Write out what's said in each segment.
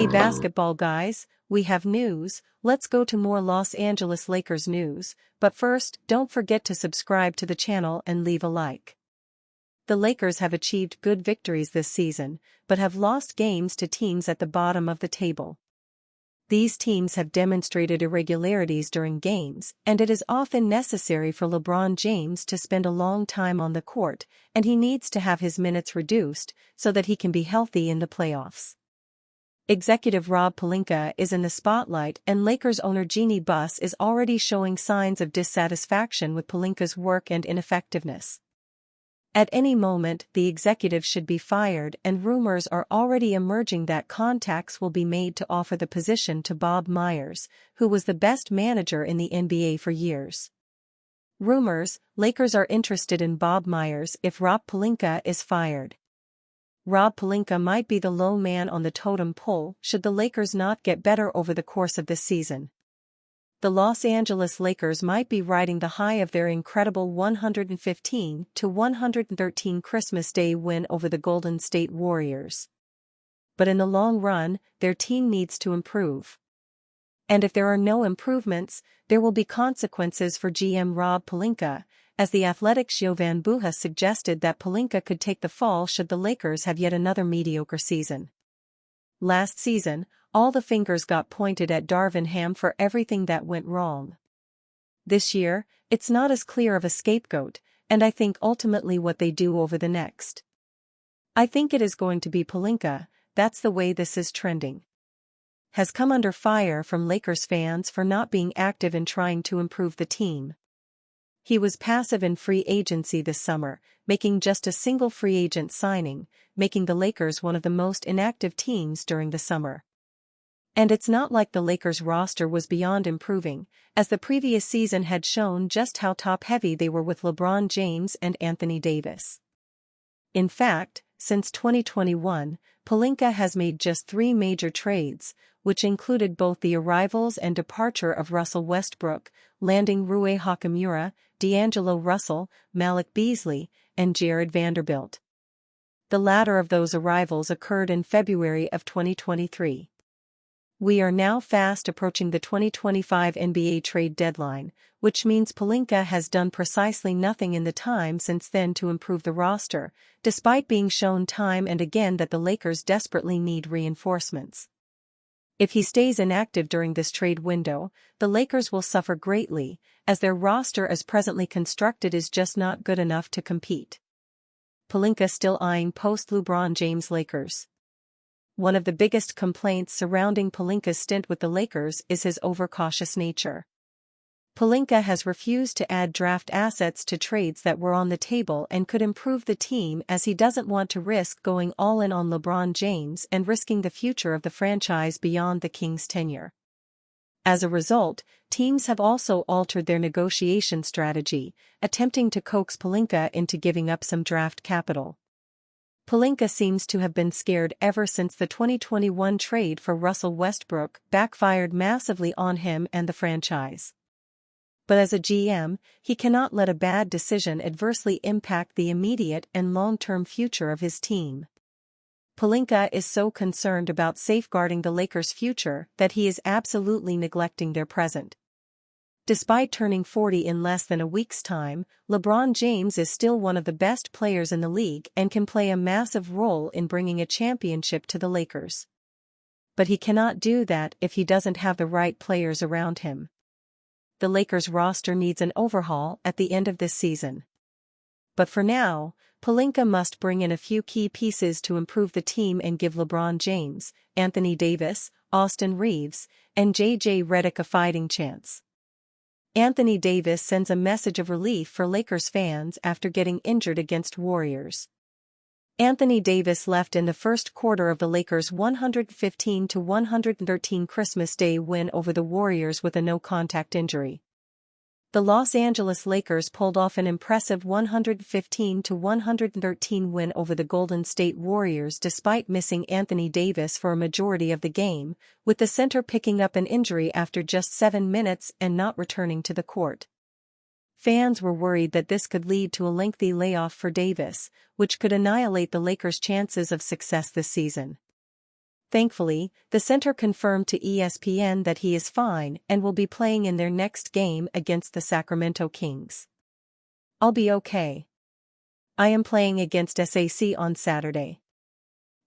Hey basketball guys, we have news. Let's go to more Los Angeles Lakers news, but first, don't forget to subscribe to the channel and leave a like. The Lakers have achieved good victories this season, but have lost games to teams at the bottom of the table. These teams have demonstrated irregularities during games, and it is often necessary for LeBron James to spend a long time on the court, and he needs to have his minutes reduced so that he can be healthy in the playoffs. Executive Rob Pelinka is in the spotlight, and Lakers owner Jeanie Buss is already showing signs of dissatisfaction with Pelinka's work and ineffectiveness. At any moment, the executive should be fired, and rumors are already emerging that contacts will be made to offer the position to Bob Myers, who was the best manager in the NBA for years. Rumors: Lakers are interested in Bob Myers if Rob Pelinka is fired. Rob Pelinka might be the low man on the totem pole should the Lakers not get better over the course of this season. The Los Angeles Lakers might be riding the high of their incredible 115-113 Christmas Day win over the Golden State Warriors. But in the long run, their team needs to improve. And if there are no improvements, there will be consequences for GM Rob Pelinka, as The Athletic's Jovan Buha suggested that Pelinka could take the fall should the Lakers have yet another mediocre season. Last season, all the fingers got pointed at Darvin Ham for everything that went wrong. This year, it's not as clear of a scapegoat, and I think ultimately what they do over the next. I think it is going to be Pelinka. That's the way this is trending. Has come under fire from Lakers fans for not being active in trying to improve the team. He was passive in free agency this summer, making just a single free agent signing, making the Lakers one of the most inactive teams during the summer. And it's not like the Lakers roster was beyond improving, as the previous season had shown just how top-heavy they were with LeBron James and Anthony Davis. In fact, since 2021, Pelinka has made just 3 major trades, which included both the arrivals and departure of Russell Westbrook, landing Rui Hachimura, D'Angelo Russell, Malik Beasley, and Jared Vanderbilt. The latter of those arrivals occurred in February of 2023. We are now fast approaching the 2025 NBA trade deadline, which means Pelinka has done precisely nothing in the time since then to improve the roster, despite being shown time and again that the Lakers desperately need reinforcements. If he stays inactive during this trade window, the Lakers will suffer greatly, as their roster as presently constructed is just not good enough to compete. Pelinka still eyeing post-LeBron James Lakers. One of the biggest complaints surrounding Pelinka's stint with the Lakers is his overcautious nature. Pelinka has refused to add draft assets to trades that were on the table and could improve the team, as he doesn't want to risk going all in on LeBron James and risking the future of the franchise beyond the Kings' tenure. As a result, teams have also altered their negotiation strategy, attempting to coax Pelinka into giving up some draft capital. Pelinka seems to have been scared ever since the 2021 trade for Russell Westbrook backfired massively on him and the franchise. But as a GM, he cannot let a bad decision adversely impact the immediate and long-term future of his team. Pelinka is so concerned about safeguarding the Lakers' future that he is absolutely neglecting their present. Despite turning 40 in less than a week's time, LeBron James is still one of the best players in the league and can play a massive role in bringing a championship to the Lakers. But he cannot do that if he doesn't have the right players around him. The Lakers roster needs an overhaul at the end of this season. But for now, Pelinka must bring in a few key pieces to improve the team and give LeBron James, Anthony Davis, Austin Reeves, and J.J. Redick a fighting chance. Anthony Davis sends a message of relief for Lakers fans after getting injured against Warriors. Anthony Davis left in the first quarter of the Lakers' 115-113 Christmas Day win over the Warriors with a no-contact injury. The Los Angeles Lakers pulled off an impressive 115-113 win over the Golden State Warriors despite missing Anthony Davis for a majority of the game, with the center picking up an injury after just 7 minutes and not returning to the court. Fans were worried that this could lead to a lengthy layoff for Davis, which could annihilate the Lakers' chances of success this season. Thankfully, the center confirmed to ESPN that he is fine and will be playing in their next game against the Sacramento Kings. "I'll be okay. I am playing against SAC on Saturday."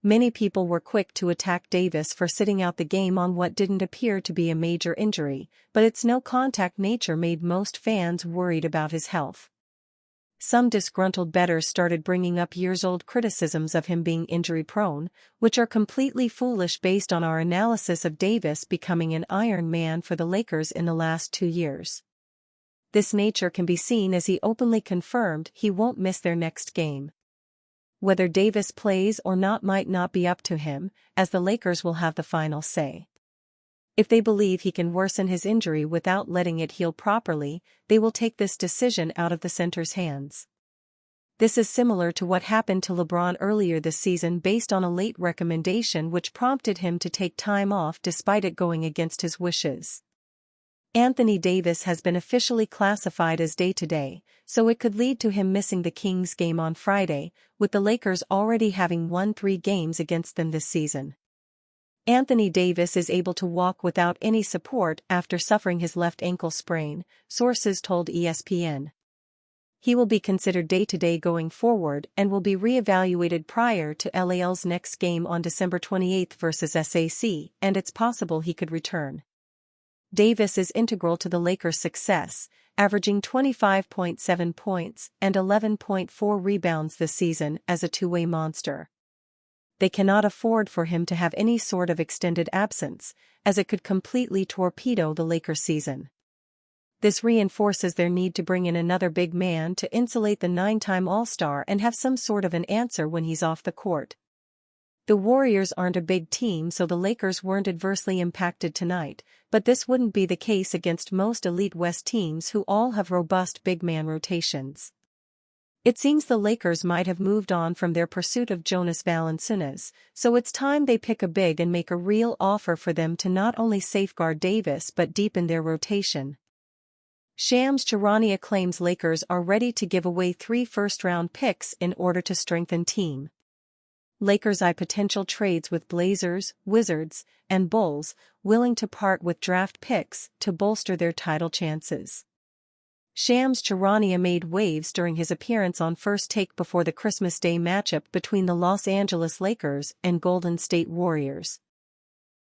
Many people were quick to attack Davis for sitting out the game on what didn't appear to be a major injury, but its no-contact nature made most fans worried about his health. Some disgruntled bettors started bringing up years-old criticisms of him being injury-prone, which are completely foolish based on our analysis of Davis becoming an Iron Man for the Lakers in the last 2 years. This nature can be seen as he openly confirmed he won't miss their next game. Whether Davis plays or not might not be up to him, as the Lakers will have the final say. If they believe he can worsen his injury without letting it heal properly, they will take this decision out of the center's hands. This is similar to what happened to LeBron earlier this season based on a late recommendation which prompted him to take time off despite it going against his wishes. Anthony Davis has been officially classified as day-to-day, so it could lead to him missing the Kings game on Friday, with the Lakers already having won 3 games against them this season. Anthony Davis is able to walk without any support after suffering his left ankle sprain, sources told ESPN. He will be considered day-to-day going forward and will be re-evaluated prior to LAL's next game on December 28 versus SAC, and it's possible he could return. Davis is integral to the Lakers' success, averaging 25.7 points and 11.4 rebounds this season as a two-way monster. They cannot afford for him to have any sort of extended absence, as it could completely torpedo the Lakers' season. This reinforces their need to bring in another big man to insulate the 9-time All-Star and have some sort of an answer when he's off the court. The Warriors aren't a big team, so the Lakers weren't adversely impacted tonight, but this wouldn't be the case against most elite West teams who all have robust big man rotations. It seems the Lakers might have moved on from their pursuit of Jonas Valanciunas, so it's time they pick a big and make a real offer for them to not only safeguard Davis but deepen their rotation. Shams Charania claims Lakers are ready to give away 3 first-round picks in order to strengthen team. Lakers eye potential trades with Blazers, Wizards, and Bulls, willing to part with draft picks to bolster their title chances. Shams Charania made waves during his appearance on First Take before the Christmas Day matchup between the Los Angeles Lakers and Golden State Warriors.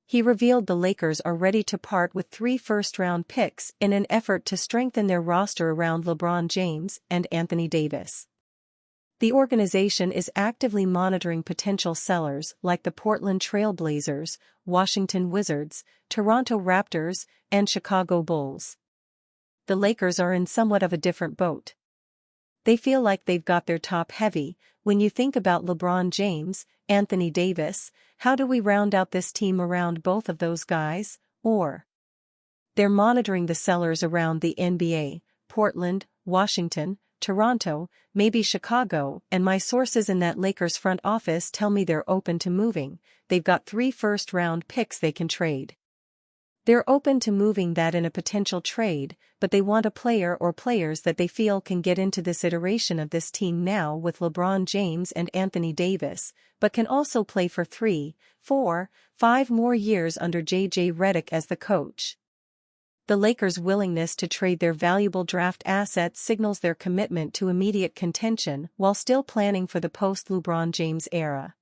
He revealed the Lakers are ready to part with 3 first-round picks in an effort to strengthen their roster around LeBron James and Anthony Davis. The organization is actively monitoring potential sellers like the Portland Trail Blazers, Washington Wizards, Toronto Raptors, and Chicago Bulls. The Lakers are in somewhat of a different boat. They feel like they've got their top heavy. When you think about LeBron James, Anthony Davis, how do we round out this team around both of those guys? Or they're monitoring the sellers around the NBA, Portland, Washington, Toronto, maybe Chicago, and my sources in that Lakers front office tell me they're open to moving. They've got 3 first-round picks they can trade. They're open to moving that in a potential trade, but they want a player or players that they feel can get into this iteration of this team now with LeBron James and Anthony Davis, but can also play for 3, 4, 5 more years under J.J. Redick as the coach. The Lakers' willingness to trade their valuable draft assets signals their commitment to immediate contention while still planning for the post-LeBron James era.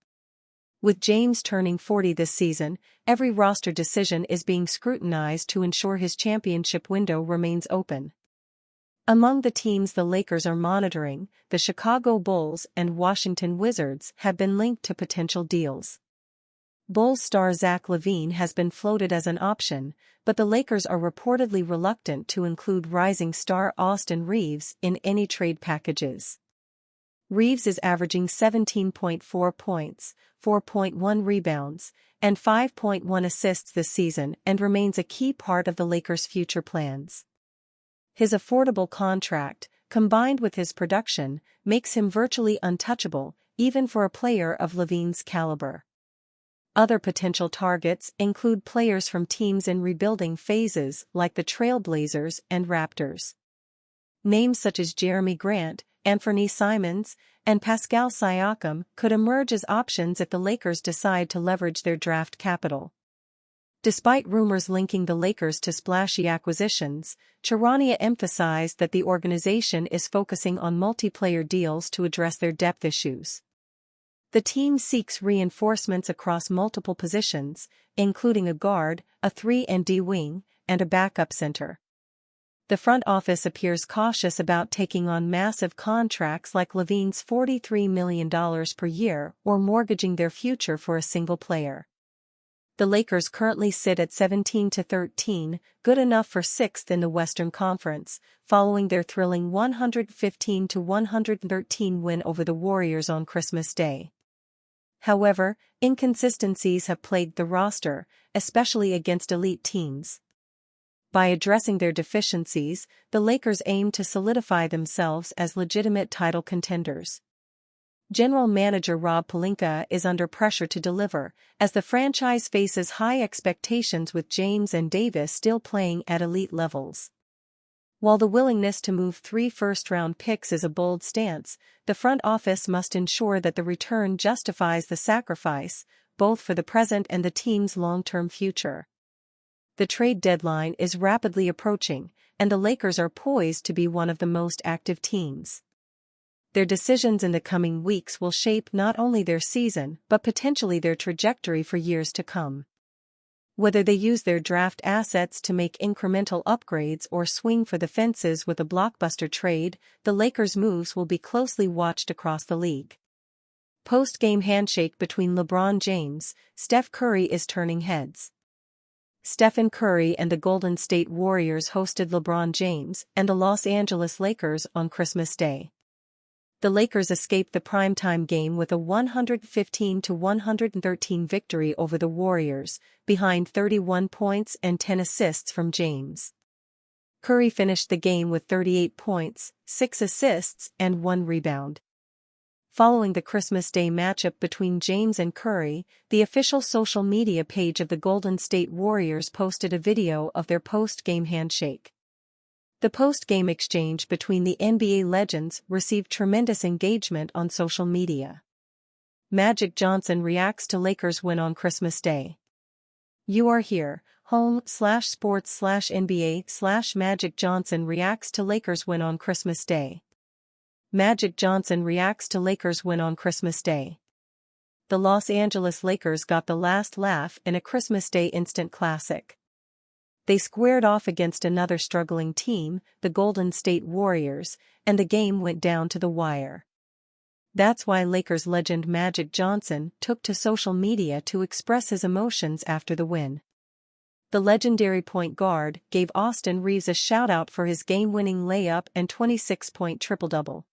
With James turning 40 this season, every roster decision is being scrutinized to ensure his championship window remains open. Among the teams the Lakers are monitoring, the Chicago Bulls and Washington Wizards have been linked to potential deals. Bulls star Zach LaVine has been floated as an option, but the Lakers are reportedly reluctant to include rising star Austin Reeves in any trade packages. Reeves is averaging 17.4 points, 4.1 rebounds, and 5.1 assists this season and remains a key part of the Lakers' future plans. His affordable contract, combined with his production, makes him virtually untouchable, even for a player of LaVine's caliber. Other potential targets include players from teams in rebuilding phases like the Trail Blazers and Raptors. Names such as Jeremy Grant, Anthony Simons, and Pascal Siakam could emerge as options if the Lakers decide to leverage their draft capital. Despite rumors linking the Lakers to splashy acquisitions, Charania emphasized that the organization is focusing on multiplayer deals to address their depth issues. The team seeks reinforcements across multiple positions, including a guard, a 3-and-D wing, and a backup center. The front office appears cautious about taking on massive contracts like LaVine's $43 million per year or mortgaging their future for a single player. The Lakers currently sit at 17-13, good enough for 6th in the Western Conference, following their thrilling 115-113 win over the Warriors on Christmas Day. However, inconsistencies have plagued the roster, especially against elite teams. By addressing their deficiencies, the Lakers aim to solidify themselves as legitimate title contenders. General manager Rob Pelinka is under pressure to deliver, as the franchise faces high expectations with James and Davis still playing at elite levels. While the willingness to move 3 first-round picks is a bold stance, the front office must ensure that the return justifies the sacrifice, both for the present and the team's long-term future. The trade deadline is rapidly approaching, and the Lakers are poised to be one of the most active teams. Their decisions in the coming weeks will shape not only their season but potentially their trajectory for years to come. Whether they use their draft assets to make incremental upgrades or swing for the fences with a blockbuster trade, the Lakers' moves will be closely watched across the league. Post-game handshake between LeBron James, Steph Curry is turning heads. Stephen Curry and the Golden State Warriors hosted LeBron James and the Los Angeles Lakers on Christmas Day. The Lakers escaped the primetime game with a 115-113 victory over the Warriors, behind 31 points and 10 assists from James. Curry finished the game with 38 points, 6 assists, and 1 rebound. Following the Christmas Day matchup between James and Curry, the official social media page of the Golden State Warriors posted a video of their post-game handshake. The post-game exchange between the NBA legends received tremendous engagement on social media. Magic Johnson reacts to Lakers win on Christmas Day. You are here, home/sports/NBA/Magic Johnson reacts to Lakers win on Christmas Day. Magic Johnson reacts to Lakers win on Christmas Day. The Los Angeles Lakers got the last laugh in a Christmas Day instant classic. They squared off against another struggling team, the Golden State Warriors, and the game went down to the wire. That's why Lakers legend Magic Johnson took to social media to express his emotions after the win. The legendary point guard gave Austin Reeves a shout-out for his game-winning layup and 26-point triple-double.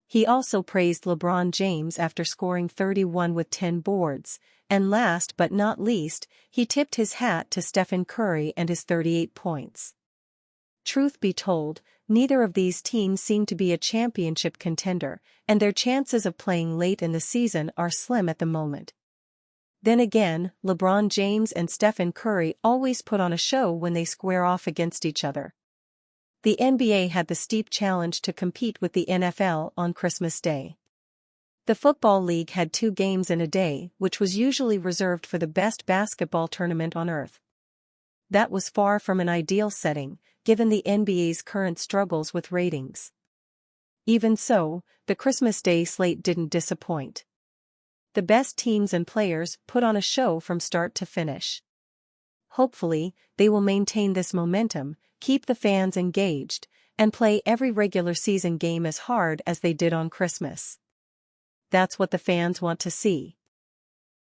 He also praised LeBron James after scoring 31 with 10 boards, and last but not least, he tipped his hat to Stephen Curry and his 38 points. Truth be told, neither of these teams seem to be a championship contender, and their chances of playing late in the season are slim at the moment. Then again, LeBron James and Stephen Curry always put on a show when they square off against each other. The NBA had the steep challenge to compete with the NFL on Christmas Day. The Football League had 2 games in a day, which was usually reserved for the best basketball tournament on earth. That was far from an ideal setting, given the NBA's current struggles with ratings. Even so, the Christmas Day slate didn't disappoint. The best teams and players put on a show from start to finish. Hopefully, they will maintain this momentum, keep the fans engaged, and play every regular season game as hard as they did on Christmas. That's what the fans want to see.